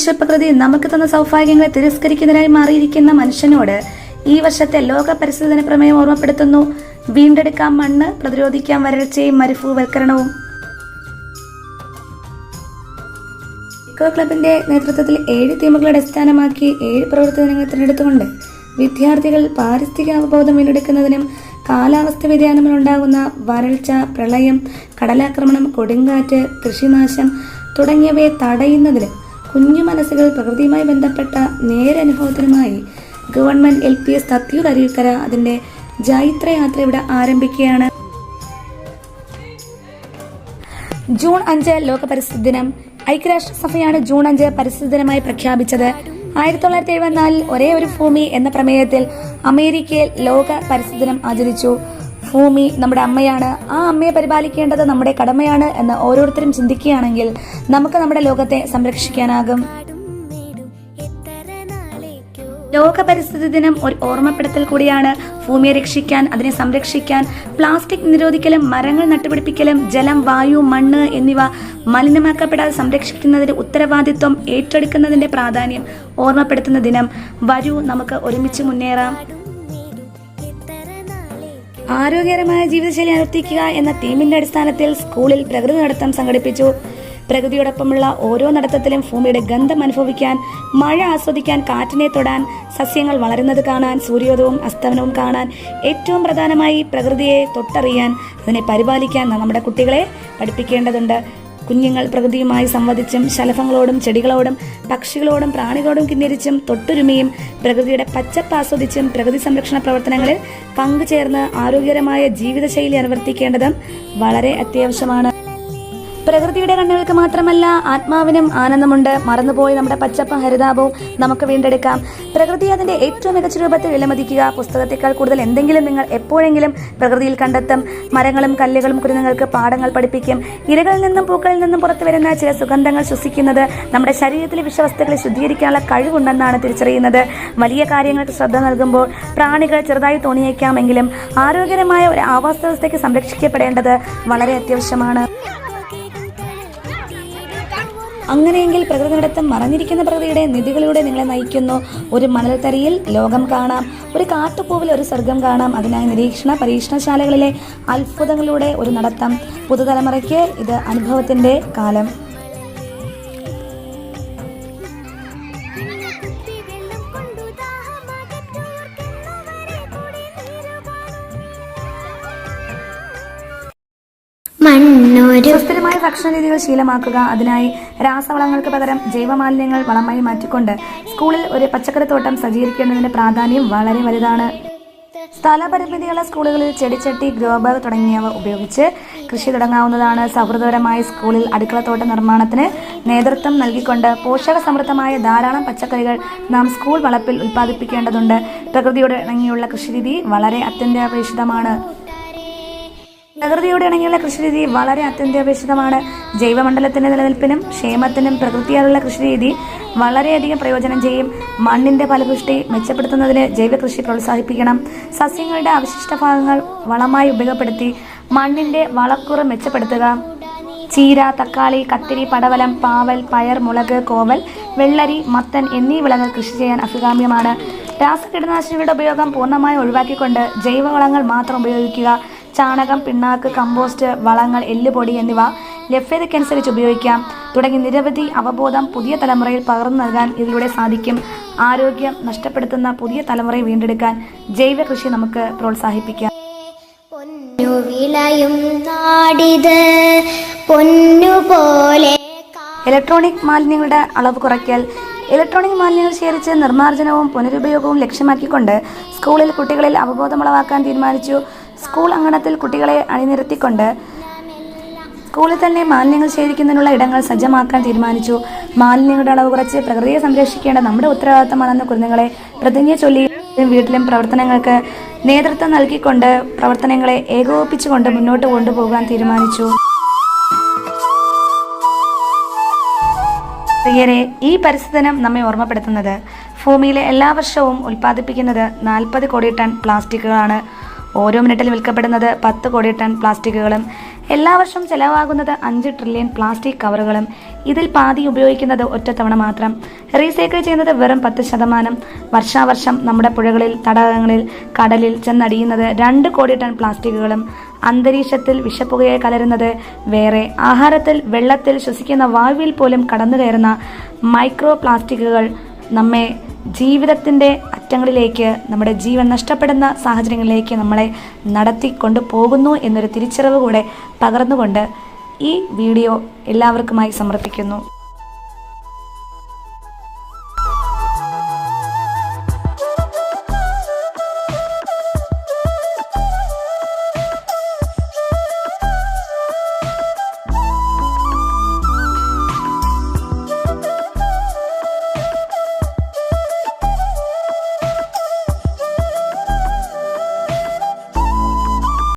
വിശ്വപ്രകൃതി നമുക്ക് തന്ന സൗഭാഗ്യങ്ങളെ തിരസ്കരിക്കുന്നതിനായി മാറിയിരിക്കുന്ന മനുഷ്യനോട് ഈ വർഷത്തെ ലോക പരിസ്ഥിതി ദിന പ്രമേയം ഓർമ്മപ്പെടുത്തുന്നു. വീണ്ടെടുക്കാം മണ്ണ്, പ്രതിരോധിക്കാം വരൾച്ചയും മരുഭൂവൽക്കരണവും. ഇക്കോ ക്ലബിന്റെ നേതൃത്വത്തിൽ 7 തീമുകളെ അടിസ്ഥാനമാക്കി 7 പ്രവൃത്തി ദിനങ്ങൾ തിരഞ്ഞെടുത്തുകൊണ്ട് വിദ്യാർത്ഥികൾ പാരിസ്ഥിതിക അവബോധം വീണ്ടെടുക്കുന്നതിനും കാലാവസ്ഥ വ്യതിയാനങ്ങൾ ഉണ്ടാകുന്ന വരൾച്ച, പ്രളയം, കടലാക്രമണം, കൊടുങ്കാറ്റ്, കൃഷിനാശം തുടങ്ങിയവയെ തടയുന്നതിനും കുഞ്ഞു മനസ്സുകൾ പ്രകൃതിയുമായി ബന്ധപ്പെട്ട നേരനുഭവത്തിനുമായി ഗവൺമെന്റ് LPS തത്തിയൂർ അരുവിക്കര അതിന്റെ ജൈത്രയാത്ര ഇവിടെ ആരംഭിക്കുകയാണ്. ജൂൺ 5 ലോക പരിസ്ഥിതി ദിനം. ഐക്യരാഷ്ട്രസഭയാണ് ജൂൺ 5 പരിസ്ഥിതി ദിനമായി പ്രഖ്യാപിച്ചത്. 1974 ഒരേ ഒരു ഭൂമി എന്ന പ്രമേയത്തിൽ അമേരിക്കയിൽ ലോക പരിസ്ഥിതി ദിനം ആചരിച്ചു. ഭൂമി നമ്മുടെ അമ്മയാണ്, ആ അമ്മയെ പരിപാലിക്കേണ്ടത് നമ്മുടെ കടമയാണ് എന്ന് ഓരോരുത്തരും ചിന്തിക്കുകയാണെങ്കിൽ നമുക്ക് നമ്മുടെ ലോകത്തെ സംരക്ഷിക്കാനാകും. ലോക പരിസ്ഥിതി ദിനം ഒരു ഓർമ്മപ്പെടുത്തൽ കൂടിയാണ്. ഭൂമിയെ രക്ഷിക്കാൻ, അതിനെ സംരക്ഷിക്കാൻ പ്ലാസ്റ്റിക് നിരോധിക്കലും മരങ്ങൾ നട്ടുപിടിപ്പിക്കലും ജലം, വായു, മണ്ണ് എന്നിവ മലിനമാക്കപ്പെടാതെ സംരക്ഷിക്കുന്നതിന്റെ ഉത്തരവാദിത്വം ഏറ്റെടുക്കുന്നതിന്റെ പ്രാധാന്യം ഓർമ്മപ്പെടുത്തുന്ന ദിനം. വരൂ നമുക്ക് ഒരുമിച്ച് മുന്നേറാം. ആരോഗ്യകരമായ ജീവിതശൈലി അനുവർത്തിക്കുക എന്ന തീമിന്റെ അടിസ്ഥാനത്തിൽ സ്കൂളിൽ പ്രകൃതി നടത്തം സംഘടിപ്പിച്ചു. പ്രകൃതിയോടൊപ്പമുള്ള ഓരോ നടത്തത്തിലും ഭൂമിയുടെ ഗന്ധം അനുഭവിക്കാൻ, മഴ ആസ്വദിക്കാൻ, കാറ്റിനെ തൊടാൻ, സസ്യങ്ങൾ വളരുന്നത് കാണാൻ, സൂര്യോദയവും അസ്തമനവും കാണാൻ, ഏറ്റവും പ്രധാനമായി പ്രകൃതിയെ തൊട്ടറിയാൻ, അതിനെ പരിപാലിക്കാൻ നമ്മുടെ കുട്ടികളെ പഠിപ്പിക്കേണ്ടതുണ്ട്. കുഞ്ഞുങ്ങൾ പ്രകൃതിയുമായി സംവദിച്ചും ശലഭങ്ങളോടും ചെടികളോടും പക്ഷികളോടും പ്രാണികളോടും കിന്നിരിച്ചും തൊട്ടുരുമിയും പ്രകൃതിയുടെ പച്ചപ്പ് ആസ്വദിച്ചും പ്രകൃതി സംരക്ഷണ പ്രവർത്തനങ്ങളിൽ പങ്കുചേർന്ന് ആരോഗ്യകരമായ ജീവിതശൈലി അനുവർത്തിക്കേണ്ടതും വളരെ അത്യാവശ്യമാണ്. പ്രകൃതിയുടെ കണ്ണുകൾക്ക് മാത്രമല്ല ആത്മാവിനും ആനന്ദമുണ്ട്. മറന്നുപോയി നമ്മുടെ പച്ചപ്പും ഹരിതാപവും നമുക്ക് വീണ്ടെടുക്കാം. പ്രകൃതി അതിന്റെ ഏറ്റവും മികച്ച രൂപത്തിൽ വിലമതിക്കുക. പുസ്തകത്തെക്കാൾ കൂടുതൽ എന്തെങ്കിലും നിങ്ങൾ എപ്പോഴെങ്കിലും പ്രകൃതിയിൽ കണ്ടെത്തും. മരങ്ങളും കല്ലുകളും കുരുന്നുകൾക്ക് പാഠങ്ങൾ പഠിപ്പിക്കും. ഇലകളിൽ നിന്നും പൂക്കളിൽ നിന്നും പുറത്തു വരുന്ന ചില സുഗന്ധങ്ങൾ ശ്വസിക്കുന്നത് നമ്മുടെ ശരീരത്തിലെ വിഷവസ്തുക്കളെ ശുദ്ധീകരിക്കാനുള്ള കഴിവുണ്ടെന്നാണ് തിരിച്ചറിയുന്നത്. വലിയ കാര്യങ്ങൾക്ക് ശ്രദ്ധ നൽകുമ്പോൾ പ്രാണികൾ ചെറുതായി തോന്നിയേക്കാമെങ്കിലും ആരോഗ്യകരമായ ഒരു ആവാസ വ്യവസ്ഥയ്ക്ക് സംരക്ഷിക്കപ്പെടേണ്ടത് വളരെ അത്യാവശ്യമാണ്. അങ്ങനെയെങ്കിൽ പ്രകൃതി നടത്തം മറഞ്ഞിരിക്കുന്ന പ്രകൃതിയുടെ നിധികളിലൂടെ നിങ്ങളെ നയിക്കുന്നു. ഒരു മണൽത്തരിയിൽ ലോകം കാണാം, ഒരു കാട്ടുപൂവിൽ ഒരു സ്വർഗം കാണാം. അതിനായി നിരീക്ഷണ പരീക്ഷണശാലകളിലെ അത്ഭുതങ്ങളിലൂടെ ഒരു നടത്തം. പുതുതലമുറയ്ക്ക് ഇത് അനുഭവത്തിന്റെ കാലം. സുസ്ഥിരമായ ഭക്ഷണ രീതികൾ ശീലമാക്കുക. അതിനായി രാസവളങ്ങൾക്ക് പകരം ജൈവമാലിന്യങ്ങൾ വളമായി മാറ്റിക്കൊണ്ട് സ്കൂളിൽ ഒരു പച്ചക്കറിത്തോട്ടം സജ്ജീകരിക്കേണ്ടതിന്റെ പ്രാധാന്യം വളരെ വലുതാണ്. സ്ഥലപരിമിതിയുള്ള സ്കൂളുകളിൽ ചെടിച്ചട്ടി, ഗ്രോബാഗ് തുടങ്ങിയവ ഉപയോഗിച്ച് കൃഷി തുടങ്ങാവുന്നതാണ്. സൗഹൃദപരമായ സ്കൂളിൽ അടുക്കളത്തോട്ട നിർമ്മാണത്തിന് നേതൃത്വം നൽകിക്കൊണ്ട് പോഷക സമൃദ്ധമായ ധാരാളം പച്ചക്കറികൾ നാം സ്കൂൾ വളപ്പിൽ ഉൽപ്പാദിപ്പിക്കേണ്ടതുണ്ട്. പ്രകൃതിയോട് ഇണങ്ങിയുള്ള കൃഷിരീതി വളരെ അത്യന്താപേക്ഷിതമാണ്. ജൈവമണ്ഡലത്തിന്റെ നിലനിൽപ്പിനും ക്ഷേമത്തിനും പ്രകൃതിയാലുള്ള കൃഷിരീതി വളരെയധികം പ്രയോജനം ചെയ്യും. മണ്ണിന്റെ ഫലപുഷ്ടി മെച്ചപ്പെടുത്തുന്നതിന് ജൈവ കൃഷി പ്രോത്സാഹിപ്പിക്കണം. സസ്യങ്ങളുടെ അവശിഷ്ട ഭാഗങ്ങൾ വളമായി ഉപയോഗപ്പെടുത്തി മണ്ണിന്റെ വളക്കൂറ് മെച്ചപ്പെടുത്തുക. ചീര, തക്കാളി, കത്തിരി, പടവലം, പാവൽ, പയർ, മുളക്, കോവൽ, വെള്ളരി, മത്തൻ എന്നീ വിളകൾ കൃഷി ചെയ്യാൻ അഭികാമ്യമാണ്. രാസകീടനാശിനികളുടെ ഉപയോഗം പൂർണ്ണമായി ഒഴിവാക്കിക്കൊണ്ട് ജൈവവളങ്ങൾ മാത്രം ഉപയോഗിക്കുക. ചാണകം, പിണ്ണാക്ക്, കമ്പോസ്റ്റ് വളങ്ങൾ, എല്ലുപൊടി എന്നിവ ലഭ്യതയ്ക്കനുസരിച്ച് ഉപയോഗിക്കാം. തുടങ്ങി നിരവധി അവബോധം പുതിയ തലമുറയിൽ പകർന്നു നൽകാൻ ഇതിലൂടെ സാധിക്കും. ആരോഗ്യം നഷ്ടപ്പെടുത്തുന്ന പുതിയ തലമുറയെ വീണ്ടെടുക്കാൻ ജൈവ കൃഷി നമുക്ക് പ്രോത്സാഹിപ്പിക്കാം. ഇലക്ട്രോണിക് മാലിന്യങ്ങളുടെ അളവ് കുറയ്ക്കൽ. ഇലക്ട്രോണിക് മാലിന്യങ്ങൾ ശേഖരിച്ച് നിർമ്മാർജ്ജനവും പുനരുപയോഗവും ലക്ഷ്യമാക്കിക്കൊണ്ട് സ്കൂളിൽ കുട്ടികളിൽ അവബോധമുളവാക്കാൻ തീരുമാനിച്ചു. സ്കൂൾ അങ്കണത്തിൽ കുട്ടികളെ അണിനിരത്തിക്കൊണ്ട് സ്കൂളിൽ തന്നെ മാലിന്യങ്ങൾ ശേഖരിക്കുന്നതിനുള്ള ഇടങ്ങൾ സജ്ജമാക്കാൻ തീരുമാനിച്ചു. മാലിന്യങ്ങളുടെ അളവ് കുറച്ച് പ്രകൃതിയെ സംരക്ഷിക്കേണ്ട നമ്മുടെ ഉത്തരവാദിത്തമാണെന്ന് കുരുന്നുകളെ പ്രതിജ്ഞ ചൊല്ലി വീട്ടിലും പ്രവർത്തനങ്ങൾക്ക് നേതൃത്വം നൽകിക്കൊണ്ട് പ്രവർത്തനങ്ങളെ ഏകോപിപ്പിച്ചുകൊണ്ട് മുന്നോട്ട് കൊണ്ടുപോകാൻ തീരുമാനിച്ചു. പ്രിയരെ, ഈ പരിസ്ഥിതി ദിനം നമ്മെ ഓർമ്മപ്പെടുത്തുന്നത് ഭൂമിയിലെ എല്ലാ വർഷവും ഉൽപ്പാദിപ്പിക്കുന്നത് 40 കോടി ടൺ പ്ലാസ്റ്റിക്കുകളാണ്. ഓരോ മിനിറ്റിൽ വിൽക്കപ്പെടുന്നത് 10 കോടി ടൺ പ്ലാസ്റ്റിക്കുകളും. എല്ലാ വർഷവും ചെലവാകുന്നത് 5 ട്രില്യൺ പ്ലാസ്റ്റിക് കവറുകളും ഇതിൽ പാതി ഉപയോഗിക്കുന്നത് ഒറ്റത്തവണ മാത്രം. റീസൈക്കിൾ ചെയ്യുന്നത് വെറും 10%. വർഷാവർഷം നമ്മുടെ പുഴകളിൽ, തടാകങ്ങളിൽ, കടലിൽ ചെന്നടിയുന്നത് 2 കോടി ടൺ പ്ലാസ്റ്റിക്കുകളും. അന്തരീക്ഷത്തിൽ വിഷപ്പുകയെ കലരുന്നത് വേറെ. ആഹാരത്തിൽ, വെള്ളത്തിൽ, ശ്വസിക്കുന്ന വായുവിൽ പോലും കടന്നു കയറുന്ന മൈക്രോ പ്ലാസ്റ്റിക്കുകൾ നമ്മെ ജീവിതത്തിൻ്റെ അറ്റങ്ങളിലേക്ക്, നമ്മുടെ ജീവൻ നഷ്ടപ്പെടുന്ന സാഹചര്യങ്ങളിലേക്ക് നമ്മളെ നടത്തിക്കൊണ്ടു പോകുന്നു എന്നൊരു തിരിച്ചറിവ് കൂടെ പകർന്നുകൊണ്ട് ഈ വീഡിയോ എല്ലാവർക്കുമായി സമർപ്പിക്കുന്നു.